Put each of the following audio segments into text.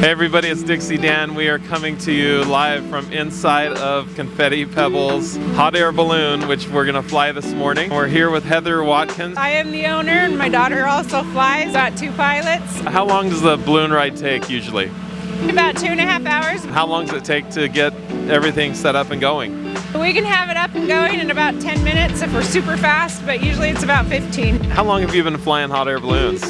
Hey everybody, it's Dixie Dan. We are coming to you live from inside of Confetti Pebbles hot air balloon, which we're gonna fly this morning. We're here with Heather Watkins. I am the owner and my daughter also flies. Got 2 pilots. How long does the balloon ride take usually? About 2.5 hours. How long does it take to get everything set up and going? We can have it up and going in about 10 minutes if we're super fast, but usually it's about 15. How long have you been flying hot air balloons?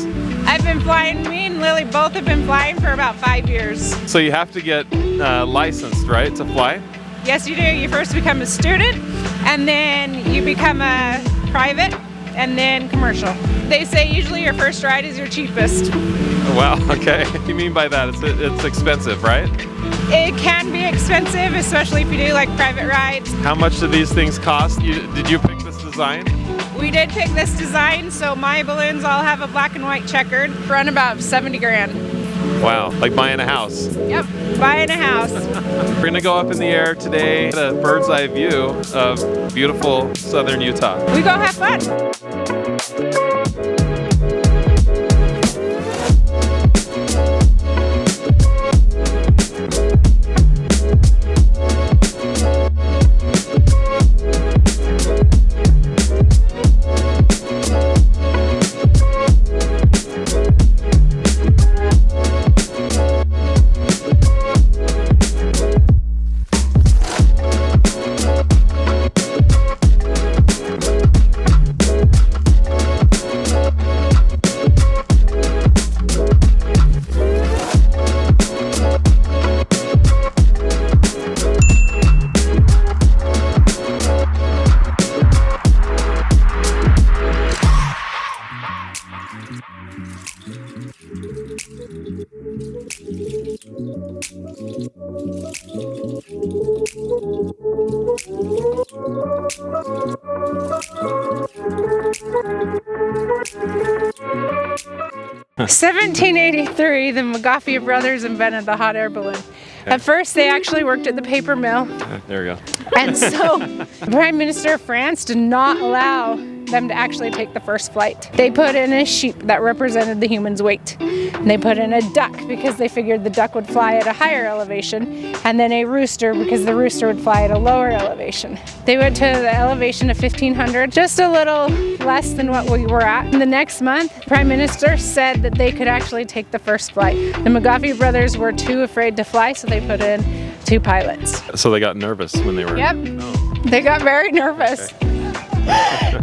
I've been flying, me and Lily both have been flying for about 5 years. So you have to get licensed, right, to fly? Yes, you do. You first become a student, and then you become a private, and then commercial. They say usually your first ride is your cheapest. Wow, okay. What do you mean by that? It's expensive, right? It can be expensive, especially if you do like private rides. How much do these things cost? Did you pick this design? We did pick this design, so my balloons all have a black and white checkered. Run about 70 grand. Wow, like buying a house. Yep, buying a house. We're gonna go up in the air today, a bird's eye view of beautiful southern Utah. We go have fun. 1783, the McGoffey brothers invented the hot air balloon. Okay. At first, they actually worked at the paper mill. There we go. And so, the Prime Minister of France did not allow them to actually take the first flight. They put in a sheep that represented the human's weight. And they put in a duck because they figured the duck would fly at a higher elevation, and then a rooster because the rooster would fly at a lower elevation. They went to the elevation of 1500, just a little less than what we were at. And the next month, the Prime Minister said that they could actually take the first flight. The McGoffey brothers were too afraid to fly, so they put in 2 pilots. So they got nervous when they were... Yep, they got very nervous. Okay.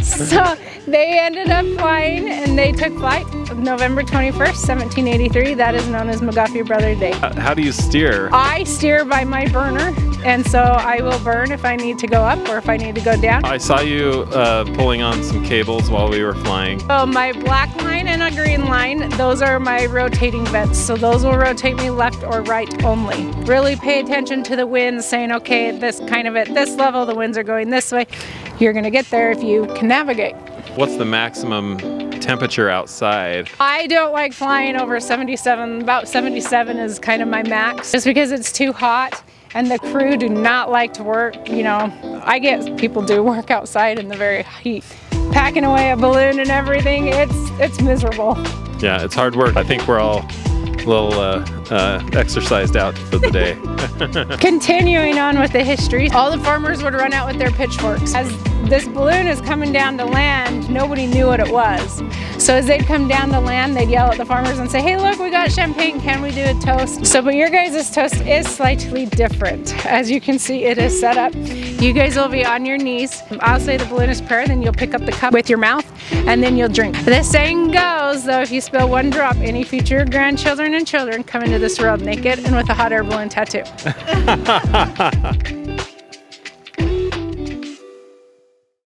So they ended up flying, and they took flight November 21st, 1783. That is known as McGoffey Brother Day. How do you steer? I steer by my burner, and so I will burn if I need to go up or if I need to go down. I saw you pulling on some cables while we were flying. So my black line and a green line, those are my rotating vents. So those will rotate me left or right only. Really pay attention to the winds, saying, okay, this kind of at this level, the winds are going this way. You're gonna get there if you can navigate. What's the maximum temperature outside? I don't like flying over 77. About 77 is kind of my max, just because it's too hot and the crew do not like to work. You know, I get people do work outside in the very heat. Packing away a balloon and everything, it's miserable. Yeah, it's hard work. I think we're all a little exercised out for the day. Continuing on with the history, all the farmers would run out with their pitchforks. As this balloon is coming down to land, nobody knew what it was. So as they'd come down to land, they'd yell at the farmers and say, hey, look, we got champagne, can we do a toast? So, but your guys' toast is slightly different. As you can see, it is set up. You guys will be on your knees. I'll say the balloonist prayer, then you'll pick up the cup with your mouth, and then you'll drink. The saying goes, though, if you spill 1 drop, any future grandchildren and children come into this world naked and with a hot air balloon tattoo.